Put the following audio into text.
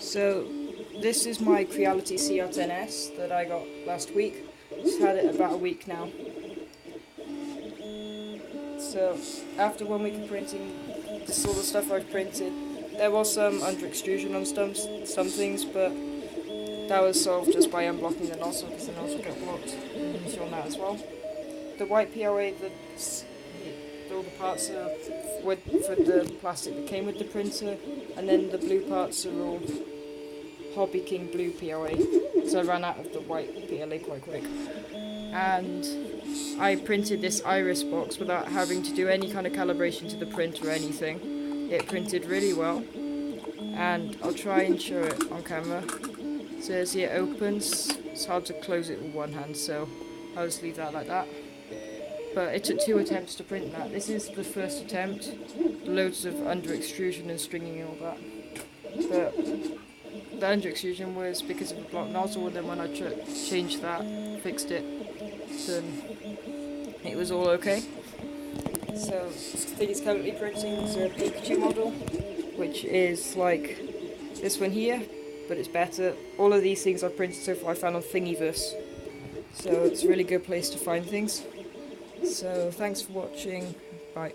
So this is my Creality CR-10s that I got last week. Just had it about a week now. So after 1 week of printing, this is all the stuff I've printed. There was some under extrusion on some things, but that was solved just by unblocking the nozzle, because the nozzle got blocked. You can feel that as well. The white PLA, all the parts are for the plastic that came with the printer, and then the blue parts are all Hobby King blue PLA, so I ran out of the white PLA quite quick. And I printed this iris box without having to do any kind of calibration to the print or anything. It printed really well, and I'll try and show it on camera. So as it opens, it's hard to close it with one hand, so I'll just leave that like that. But it took 2 attempts to print that. This is the first attempt. Loads of under extrusion and stringing and all that. But the under extrusion was because of the blocked nozzle, and then when I changed that, fixed it, then it was all okay. So this thing is currently printing is a Pikachu model, which is like this one here, but it's better. All of these things I've printed so far I found on Thingiverse, so it's a really good place to find things. So thanks for watching, bye.